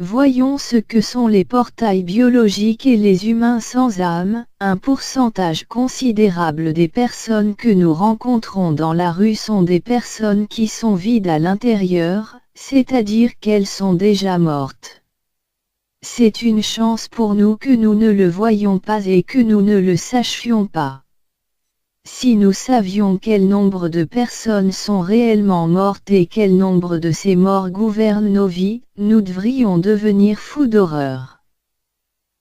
Voyons ce que sont les portails biologiques et les humains sans âme. Un pourcentage considérable des personnes que nous rencontrons dans la rue sont des personnes qui sont vides à l'intérieur, c'est-à-dire qu'elles sont déjà mortes. C'est une chance pour nous que nous ne le voyions pas et que nous ne le sachions pas. Si nous savions quel nombre de personnes sont réellement mortes et quel nombre de ces morts gouvernent nos vies, nous devrions devenir fous d'horreur.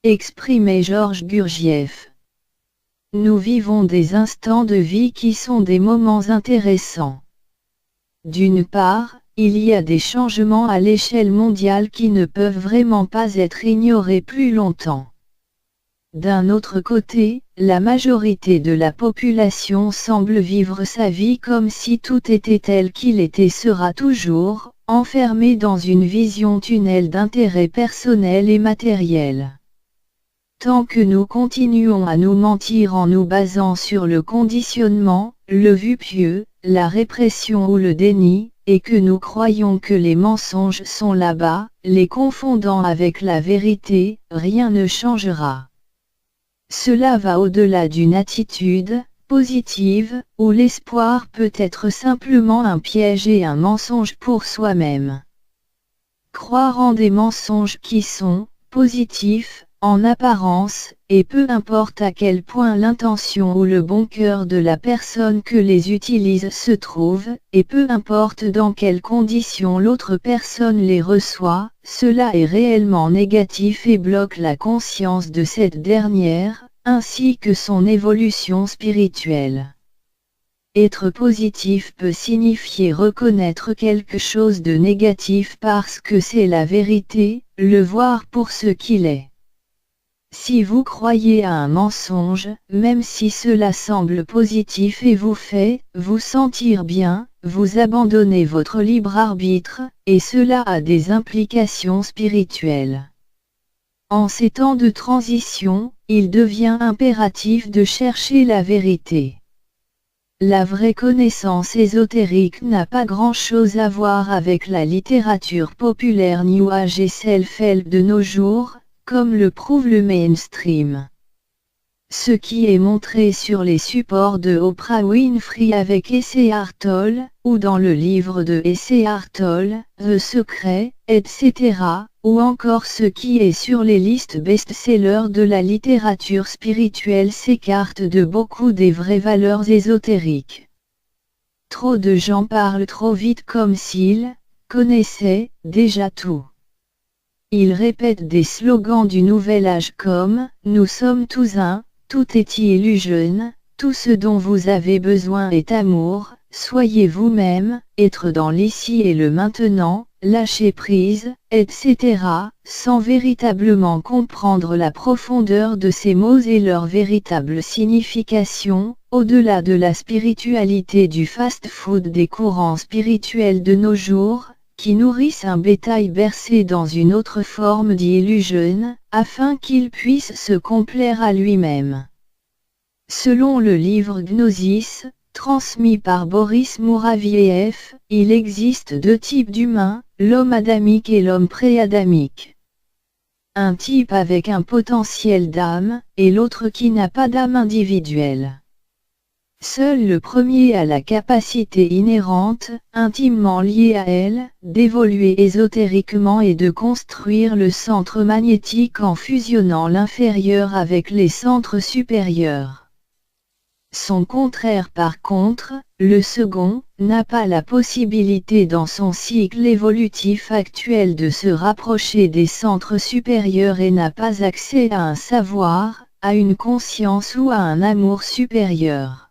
Exprimait Georges Gurdjieff. Nous vivons des instants de vie qui sont des moments intéressants. D'une part, il y a des changements à l'échelle mondiale qui ne peuvent vraiment pas être ignorés plus longtemps. D'un autre côté, la majorité de la population semble vivre sa vie comme si tout était tel qu'il était sera toujours, enfermé dans une vision tunnel d'intérêt personnel et matériel. Tant que nous continuons à nous mentir en nous basant sur le conditionnement, le vœu pieux, la répression ou le déni, et que nous croyons que les mensonges sont là-bas, les confondant avec la vérité, rien ne changera. Cela va au-delà d'une attitude positive, où l'espoir peut être simplement un piège et un mensonge pour soi-même. Croire en des mensonges qui sont positifs, en apparence, et peu importe à quel point l'intention ou le bon cœur de la personne que les utilise se trouve, et peu importe dans quelles conditions l'autre personne les reçoit, cela est réellement négatif et bloque la conscience de cette dernière, ainsi que son évolution spirituelle. Être positif peut signifier reconnaître quelque chose de négatif parce que c'est la vérité, le voir pour ce qu'il est. Si vous croyez à un mensonge, même si cela semble positif et vous fait vous sentir bien, vous abandonnez votre libre arbitre, et cela a des implications spirituelles. En ces temps de transition, il devient impératif de chercher la vérité. La vraie connaissance ésotérique n'a pas grand-chose à voir avec la littérature populaire New Age et self-help de nos jours, comme le prouve le mainstream. Ce qui est montré sur les supports de Oprah Winfrey avec Eckhart Tolle, ou dans le livre de Eckhart Tolle, The Secret, etc., ou encore ce qui est sur les listes best-sellers de la littérature spirituelle s'écarte de beaucoup des vraies valeurs ésotériques. Trop de gens parlent trop vite comme s'ils connaissaient déjà tout. Ils répètent des slogans du nouvel âge comme « Nous sommes tous un », « Tout est illusion », « Tout ce dont vous avez besoin est amour », « Soyez vous-même », « Être dans l'ici et le maintenant », « Lâcher prise », etc., sans véritablement comprendre la profondeur de ces mots et leur véritable signification, au-delà de la spiritualité du fast-food des courants spirituels de nos jours, qui nourrissent un bétail bercé dans une autre forme d'illusion, afin qu'il puisse se complaire à lui-même. Selon le livre Gnosis, transmis par Boris Mouraviyev, il existe deux types d'humains, l'homme adamique et l'homme pré-adamique. Un type avec un potentiel d'âme, et l'autre qui n'a pas d'âme individuelle. Seul le premier a la capacité inhérente, intimement liée à elle, d'évoluer ésotériquement et de construire le centre magnétique en fusionnant l'inférieur avec les centres supérieurs. Son contraire par contre, le second, n'a pas la possibilité dans son cycle évolutif actuel de se rapprocher des centres supérieurs et n'a pas accès à un savoir, à une conscience ou à un amour supérieur.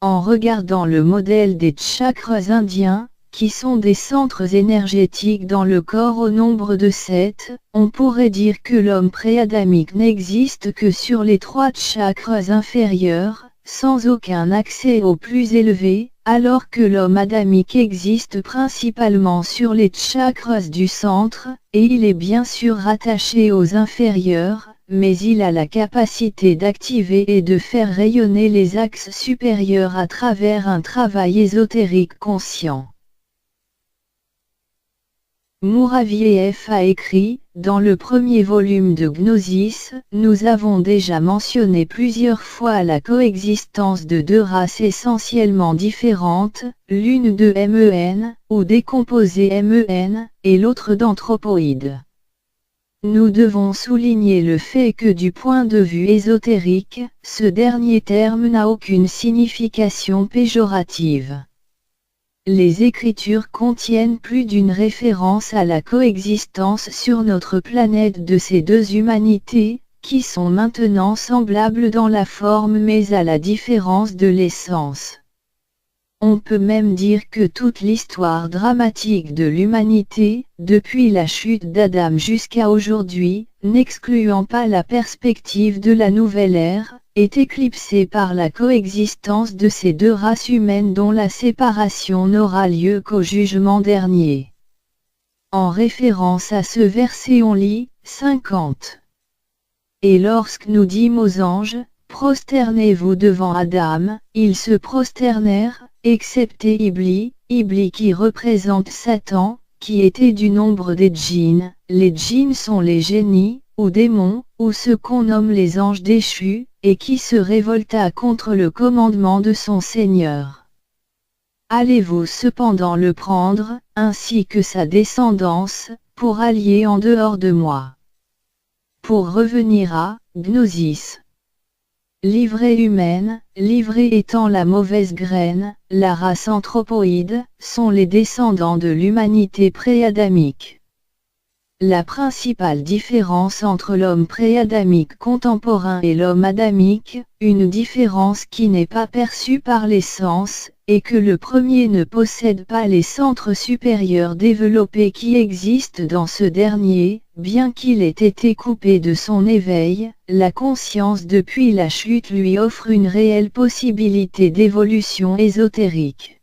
En regardant le modèle des chakras indiens, qui sont des centres énergétiques dans le corps au nombre de 7, on pourrait dire que l'homme pré-adamique n'existe que sur les 3 chakras inférieurs, sans aucun accès aux plus élevés, alors que l'homme adamique existe principalement sur les chakras du centre, et il est bien sûr rattaché aux inférieurs, mais il a la capacité d'activer et de faire rayonner les axes supérieurs à travers un travail ésotérique conscient. Mouraviev a écrit, dans le premier volume de Gnosis, nous avons déjà mentionné plusieurs fois la coexistence de deux races essentiellement différentes, l'une de MEN, ou décomposée MEN, et l'autre d'anthropoïdes. Nous devons souligner le fait que du point de vue ésotérique, ce dernier terme n'a aucune signification péjorative. Les Écritures contiennent plus d'une référence à la coexistence sur notre planète de ces deux humanités, qui sont maintenant semblables dans la forme mais à la différence de l'essence. On peut même dire que toute l'histoire dramatique de l'humanité, depuis la chute d'Adam jusqu'à aujourd'hui, n'excluant pas la perspective de la nouvelle ère, est éclipsée par la coexistence de ces deux races humaines dont la séparation n'aura lieu qu'au jugement dernier. En référence à ce verset on lit, 50. Et lorsque nous dîmes aux anges, prosternez-vous devant Adam, ils se prosternèrent, excepté Iblis qui représente Satan, qui était du nombre des djinns. Les djinns sont les génies, ou démons, ou ceux qu'on nomme les anges déchus, et qui se révolta contre le commandement de son Seigneur. Allez-vous cependant le prendre, ainsi que sa descendance, pour allier en dehors de moi. Pour revenir à Gnosis. Livrée humaine, livrée étant la mauvaise graine, la race anthropoïde, sont les descendants de l'humanité pré-adamique. La principale différence entre l'homme pré-adamique contemporain et l'homme adamique, une différence qui n'est pas perçue par les sens, est que le premier ne possède pas les centres supérieurs développés qui existent dans ce dernier, bien qu'il ait été coupé de son éveil, la conscience depuis la chute lui offre une réelle possibilité d'évolution ésotérique.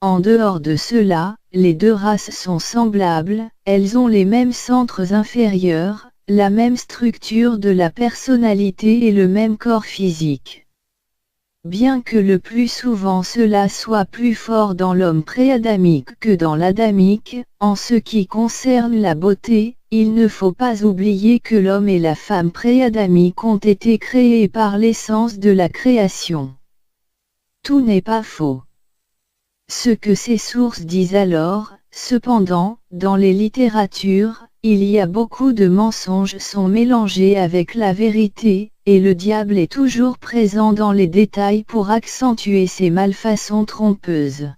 En dehors de cela, les deux races sont semblables, elles ont les mêmes centres inférieurs, la même structure de la personnalité et le même corps physique. Bien que le plus souvent cela soit plus fort dans l'homme pré-adamique que dans l'adamique, en ce qui concerne la beauté, il ne faut pas oublier que l'homme et la femme pré-adamique ont été créés par l'essence de la création. Tout n'est pas faux. Ce que ces sources disent alors, cependant, dans les littératures, il y a beaucoup de mensonges sont mélangés avec la vérité, et le diable est toujours présent dans les détails pour accentuer ses malfaçons trompeuses.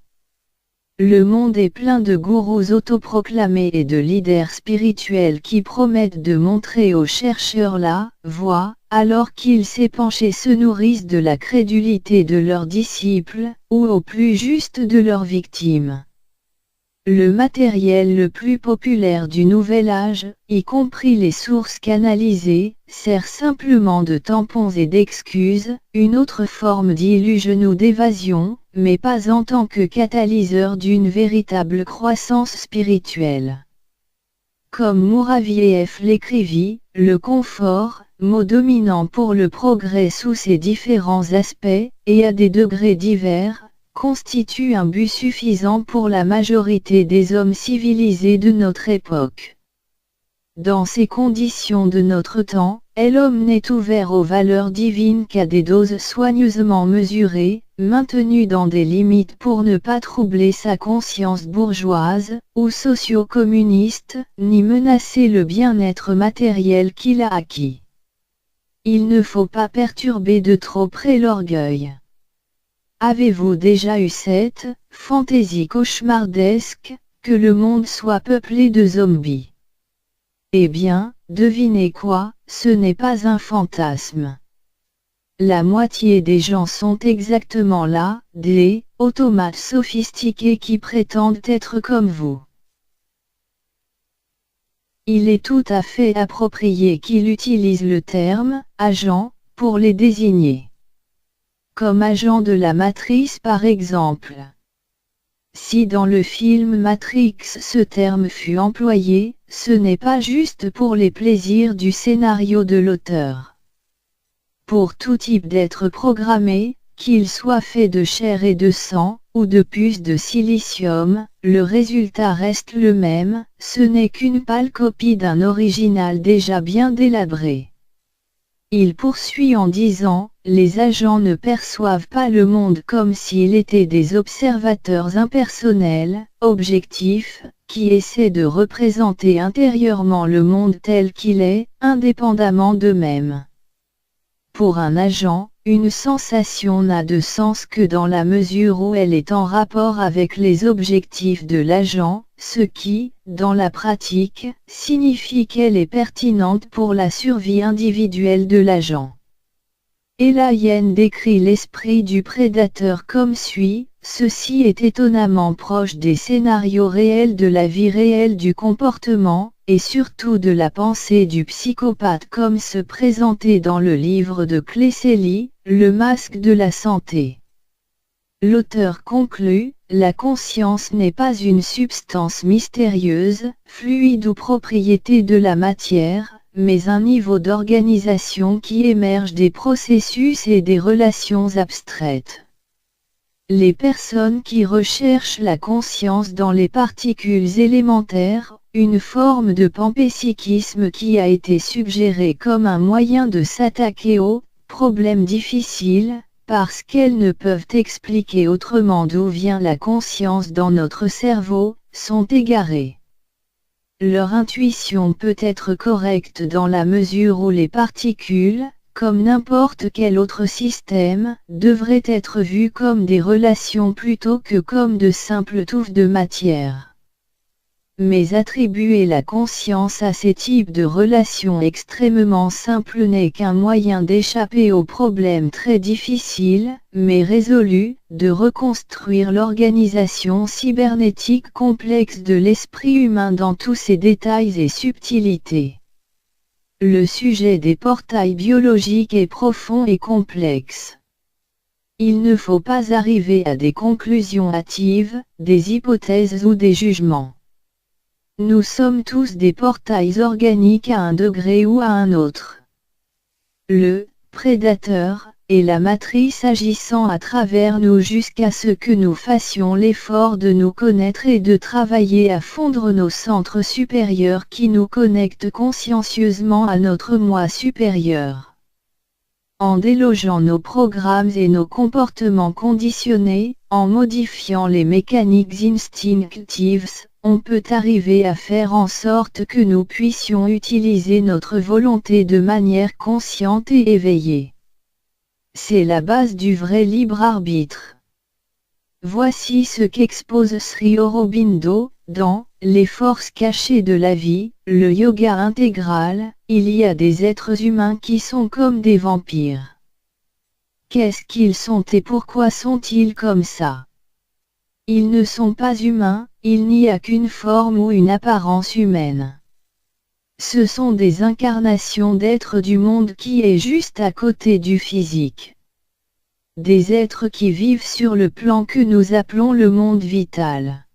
Le monde est plein de gourous autoproclamés et de leaders spirituels qui promettent de montrer aux chercheurs la voie, alors qu'ils s'épanchent se nourrissent de la crédulité de leurs disciples, ou au plus juste de leurs victimes. Le matériel le plus populaire du Nouvel Âge, y compris les sources canalisées, sert simplement de tampons et d'excuses, une autre forme d'illusion ou d'évasion, mais pas en tant que catalyseur d'une véritable croissance spirituelle. Comme Mouraviev l'écrivit, le confort, mot dominant pour le progrès sous ses différents aspects, et à des degrés divers, constitue un but suffisant pour la majorité des hommes civilisés de notre époque. Dans ces conditions de notre temps, l'homme n'est ouvert aux valeurs divines qu'à des doses soigneusement mesurées, maintenues dans des limites pour ne pas troubler sa conscience bourgeoise, ou socio-communiste, ni menacer le bien-être matériel qu'il a acquis. Il ne faut pas perturber de trop près l'orgueil. Avez-vous déjà eu cette fantaisie cauchemardesque, que le monde soit peuplé de zombies? Eh bien, devinez quoi, ce n'est pas un fantasme. La moitié des gens sont exactement là, des automates sophistiqués qui prétendent être comme vous. Il est tout à fait approprié qu'il utilise le terme « agent » pour les désigner. Comme agent de la matrice par exemple. Si dans le film Matrix ce terme fut employé, ce n'est pas juste pour les plaisirs du scénario de l'auteur. Pour tout type d'être programmé, qu'il soit fait de chair et de sang, ou de puces de silicium, le résultat reste le même, ce n'est qu'une pâle copie d'un original déjà bien délabré. Il poursuit en disant, les agents ne perçoivent pas le monde comme s'il était des observateurs impersonnels, objectifs, qui essaient de représenter intérieurement le monde tel qu'il est, indépendamment d'eux-mêmes. Pour un agent, une sensation n'a de sens que dans la mesure où elle est en rapport avec les objectifs de l'agent, ce qui, dans la pratique, signifie qu'elle est pertinente pour la survie individuelle de l'agent. Ella Yen décrit l'esprit du prédateur comme suit, ceci est étonnamment proche des scénarios réels de la vie réelle du comportement, et surtout de la pensée du psychopathe comme se présentait dans le livre de Cleceli, Le masque de la santé. L'auteur conclut, la conscience n'est pas une substance mystérieuse, fluide ou propriété de la matière, mais un niveau d'organisation qui émerge des processus et des relations abstraites. Les personnes qui recherchent la conscience dans les particules élémentaires, une forme de panpsychisme qui a été suggérée comme un moyen de s'attaquer aux problèmes difficiles, parce qu'elles ne peuvent expliquer autrement d'où vient la conscience dans notre cerveau, sont égarées. Leur intuition peut être correcte dans la mesure où les particules, comme n'importe quel autre système, devraient être vues comme des relations plutôt que comme de simples touffes de matière. Mais attribuer la conscience à ces types de relations extrêmement simples n'est qu'un moyen d'échapper aux problèmes très difficiles, mais résolus, de reconstruire l'organisation cybernétique complexe de l'esprit humain dans tous ses détails et subtilités. Le sujet des portails biologiques est profond et complexe. Il ne faut pas arriver à des conclusions hâtives, des hypothèses ou des jugements. Nous sommes tous des portails organiques à un degré ou à un autre. Le prédateur est la matrice agissant à travers nous jusqu'à ce que nous fassions l'effort de nous connaître et de travailler à fondre nos centres supérieurs qui nous connectent consciencieusement à notre moi supérieur. En délogeant nos programmes et nos comportements conditionnés, en modifiant les mécaniques instinctives, on peut arriver à faire en sorte que nous puissions utiliser notre volonté de manière consciente et éveillée. C'est la base du vrai libre arbitre. Voici ce qu'expose Sri Aurobindo, dans « Les forces cachées de la vie, le yoga intégral », il y a des êtres humains qui sont comme des vampires. Qu'est-ce qu'ils sont et pourquoi sont-ils comme ça? Ils ne sont pas humains, il n'y a qu'une forme ou une apparence humaine. Ce sont des incarnations d'êtres du monde qui est juste à côté du physique. Des êtres qui vivent sur le plan que nous appelons le monde vital.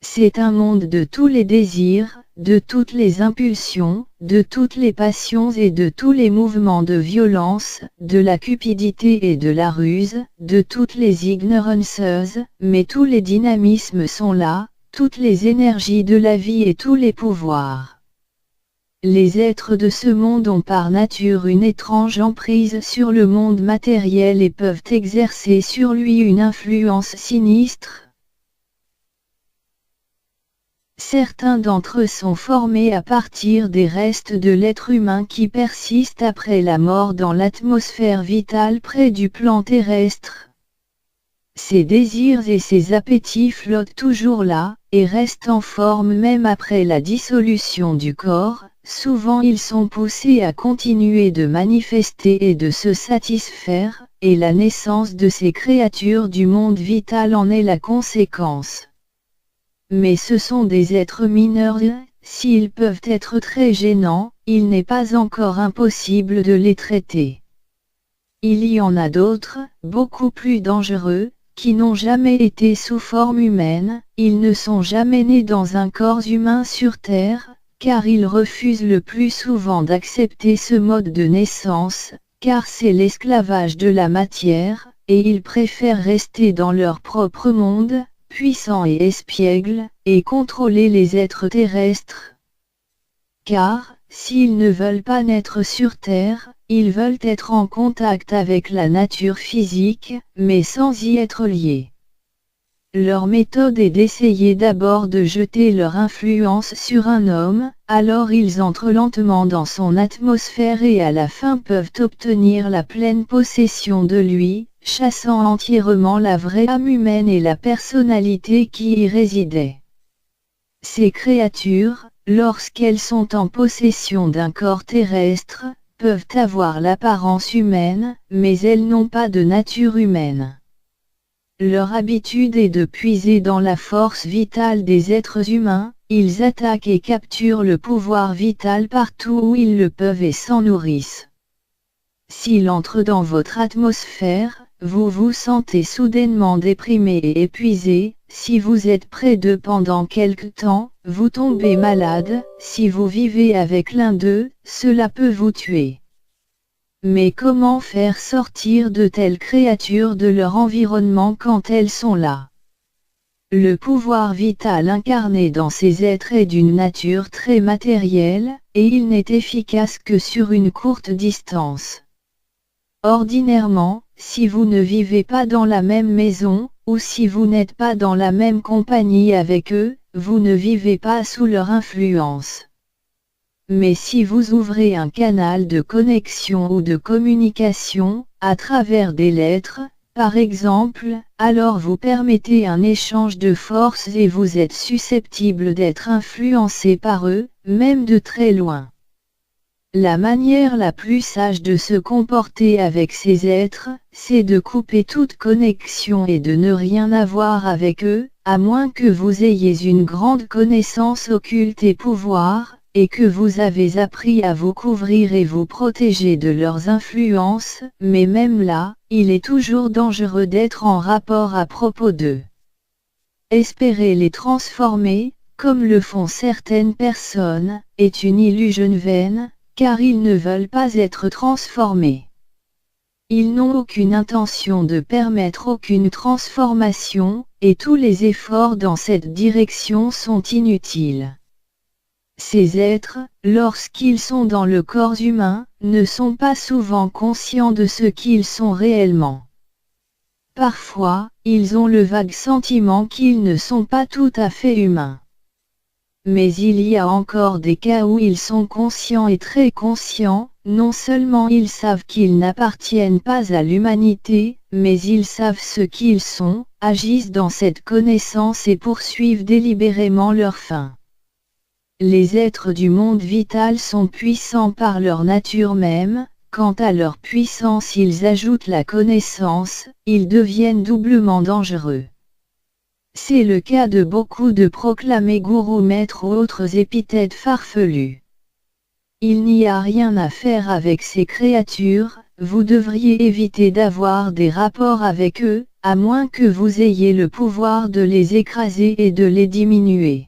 C'est un monde de tous les désirs, de toutes les impulsions, de toutes les passions et de tous les mouvements de violence, de la cupidité et de la ruse, de toutes les ignorances, mais tous les dynamismes sont là, toutes les énergies de la vie et tous les pouvoirs. Les êtres de ce monde ont par nature une étrange emprise sur le monde matériel et peuvent exercer sur lui une influence sinistre. Certains d'entre eux sont formés à partir des restes de l'être humain qui persistent après la mort dans l'atmosphère vitale près du plan terrestre. Ces désirs et ces appétits flottent toujours là, et restent en forme même après la dissolution du corps. Souvent ils sont poussés à continuer de manifester et de se satisfaire, et la naissance de ces créatures du monde vital en est la conséquence. Mais ce sont des êtres mineurs, s'ils peuvent être très gênants, il n'est pas encore impossible de les traiter. Il y en a d'autres, beaucoup plus dangereux, qui n'ont jamais été sous forme humaine, ils ne sont jamais nés dans un corps humain sur Terre, car ils refusent le plus souvent d'accepter ce mode de naissance, car c'est l'esclavage de la matière, et ils préfèrent rester dans leur propre monde, puissant et espiègle, et contrôler les êtres terrestres. Car, s'ils ne veulent pas naître sur Terre, ils veulent être en contact avec la nature physique, mais sans y être liés. Leur méthode est d'essayer d'abord de jeter leur influence sur un homme, alors ils entrent lentement dans son atmosphère et à la fin peuvent obtenir la pleine possession de lui, chassant entièrement la vraie âme humaine et la personnalité qui y résidait. Ces créatures, lorsqu'elles sont en possession d'un corps terrestre, peuvent avoir l'apparence humaine, mais elles n'ont pas de nature humaine. Leur habitude est de puiser dans la force vitale des êtres humains, ils attaquent et capturent le pouvoir vital partout où ils le peuvent et s'en nourrissent. S'il entre dans votre atmosphère, vous vous sentez soudainement déprimé et épuisé, si vous êtes près d'eux pendant quelque temps, vous tombez malade, si vous vivez avec l'un d'eux, cela peut vous tuer. Mais comment faire sortir de telles créatures de leur environnement quand elles sont là? Le pouvoir vital incarné dans ces êtres est d'une nature très matérielle, et il n'est efficace que sur une courte distance. Ordinairement, si vous ne vivez pas dans la même maison, ou si vous n'êtes pas dans la même compagnie avec eux, vous ne vivez pas sous leur influence. Mais si vous ouvrez un canal de connexion ou de communication, à travers des lettres, par exemple, alors vous permettez un échange de forces et vous êtes susceptible d'être influencé par eux, même de très loin. La manière la plus sage de se comporter avec ces êtres, c'est de couper toute connexion et de ne rien avoir avec eux, à moins que vous ayez une grande connaissance occulte et pouvoir, et que vous avez appris à vous couvrir et vous protéger de leurs influences, mais même là, il est toujours dangereux d'être en rapport à propos d'eux. Espérer les transformer, comme le font certaines personnes, est une illusion vaine, car ils ne veulent pas être transformés. Ils n'ont aucune intention de permettre aucune transformation, et tous les efforts dans cette direction sont inutiles. Ces êtres, lorsqu'ils sont dans le corps humain, ne sont pas souvent conscients de ce qu'ils sont réellement. Parfois, ils ont le vague sentiment qu'ils ne sont pas tout à fait humains. Mais il y a encore des cas où ils sont conscients et très conscients, non seulement ils savent qu'ils n'appartiennent pas à l'humanité, mais ils savent ce qu'ils sont, agissent dans cette connaissance et poursuivent délibérément leur fin. Les êtres du monde vital sont puissants par leur nature même, quant à leur puissance ils ajoutent la connaissance, ils deviennent doublement dangereux. C'est le cas de beaucoup de proclamés gourous maîtres ou autres épithètes farfelus. Il n'y a rien à faire avec ces créatures, vous devriez éviter d'avoir des rapports avec eux, à moins que vous ayez le pouvoir de les écraser et de les diminuer.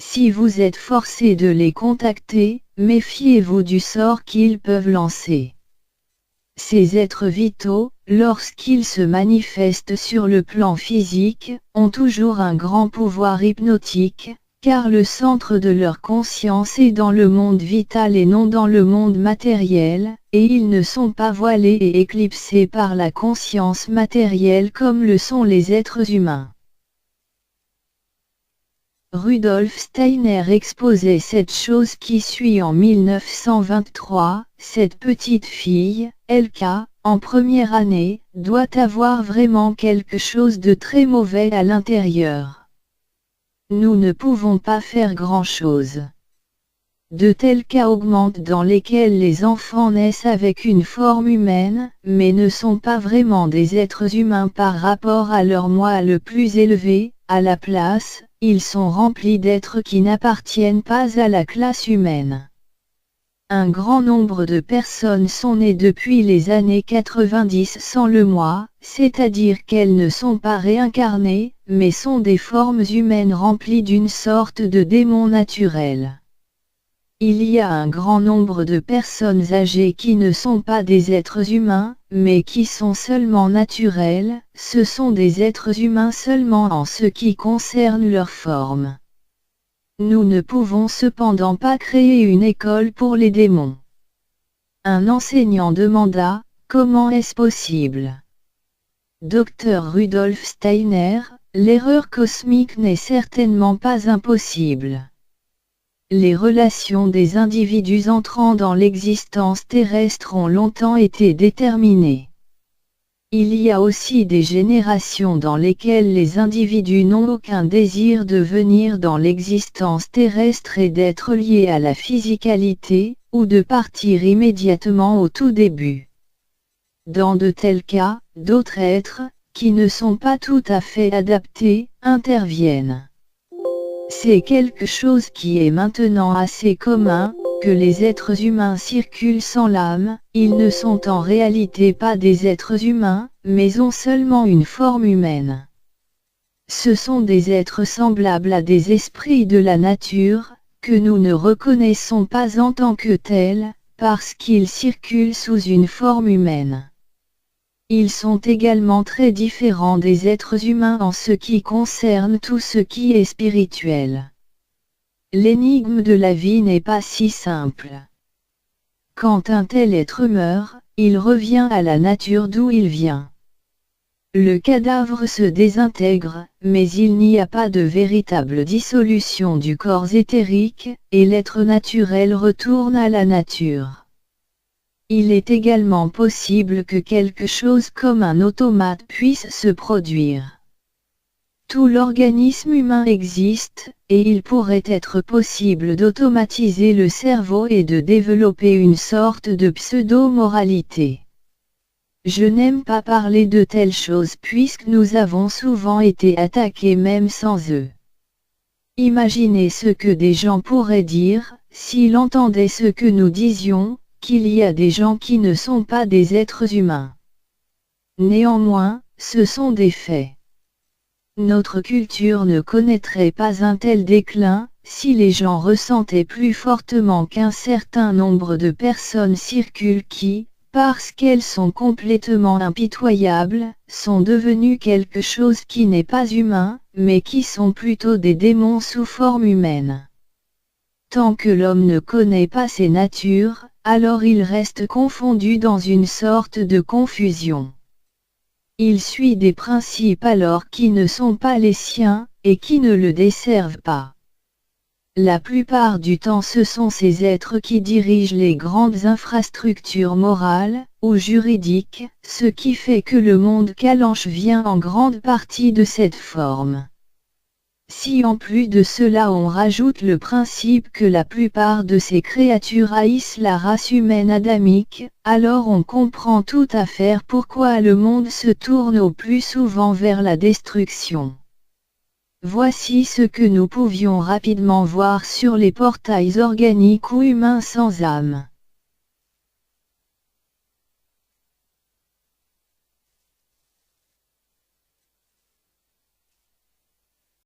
Si vous êtes forcé de les contacter, méfiez-vous du sort qu'ils peuvent lancer. Ces êtres vitaux, lorsqu'ils se manifestent sur le plan physique, ont toujours un grand pouvoir hypnotique, car le centre de leur conscience est dans le monde vital et non dans le monde matériel, et ils ne sont pas voilés et éclipsés par la conscience matérielle comme le sont les êtres humains. Rudolf Steiner exposait cette chose qui suit en 1923, cette petite fille, LK, en première année, doit avoir vraiment quelque chose de très mauvais à l'intérieur. Nous ne pouvons pas faire grand-chose. De tels cas augmentent dans lesquels les enfants naissent avec une forme humaine, mais ne sont pas vraiment des êtres humains par rapport à leur moi le plus élevé, à la place, ils sont remplis d'êtres qui n'appartiennent pas à la classe humaine. Un grand nombre de personnes sont nées depuis les années 90 sans le moi, c'est-à-dire qu'elles ne sont pas réincarnées, mais sont des formes humaines remplies d'une sorte de démon naturel. Il y a un grand nombre de personnes âgées qui ne sont pas des êtres humains, mais qui sont seulement naturels, ce sont des êtres humains seulement en ce qui concerne leur forme. Nous ne pouvons cependant pas créer une école pour les démons. Un enseignant demanda, comment est-ce possible? Dr Rudolf Steiner, l'erreur cosmique n'est certainement pas impossible. Les relations des individus entrant dans l'existence terrestre ont longtemps été déterminées. Il y a aussi des générations dans lesquelles les individus n'ont aucun désir de venir dans l'existence terrestre et d'être liés à la physicalité, ou de partir immédiatement au tout début. Dans de tels cas, d'autres êtres, qui ne sont pas tout à fait adaptés, interviennent. C'est quelque chose qui est maintenant assez commun, que les êtres humains circulent sans l'âme, ils ne sont en réalité pas des êtres humains, mais ont seulement une forme humaine. Ce sont des êtres semblables à des esprits de la nature, que nous ne reconnaissons pas en tant que tels, parce qu'ils circulent sous une forme humaine. Ils sont également très différents des êtres humains en ce qui concerne tout ce qui est spirituel. L'énigme de la vie n'est pas si simple. Quand un tel être meurt, il revient à la nature d'où il vient. Le cadavre se désintègre, mais il n'y a pas de véritable dissolution du corps éthérique, et l'être naturel retourne à la nature. Il est également possible que quelque chose comme un automate puisse se produire. Tout l'organisme humain existe, et il pourrait être possible d'automatiser le cerveau et de développer une sorte de pseudo-moralité. Je n'aime pas parler de telles choses puisque nous avons souvent été attaqués même sans eux. Imaginez ce que des gens pourraient dire, s'ils entendaient ce que nous disions, qu'il y a des gens qui ne sont pas des êtres humains. Néanmoins, ce sont des faits. Notre culture ne connaîtrait pas un tel déclin, si les gens ressentaient plus fortement qu'un certain nombre de personnes circulent qui, parce qu'elles sont complètement impitoyables, sont devenues quelque chose qui n'est pas humain, mais qui sont plutôt des démons sous forme humaine. Tant que l'homme ne connaît pas ces natures, alors il reste confondu dans une sorte de confusion. Il suit des principes alors qui ne sont pas les siens, et qui ne le desservent pas. La plupart du temps ce sont ces êtres qui dirigent les grandes infrastructures morales, ou juridiques, ce qui fait que le monde calanche vient en grande partie de cette forme. Si en plus de cela on rajoute le principe que la plupart de ces créatures haïssent la race humaine adamique, alors on comprend tout à fait pourquoi le monde se tourne au plus souvent vers la destruction. Voici ce que nous pouvions rapidement voir sur les portails organiques ou humains sans âme.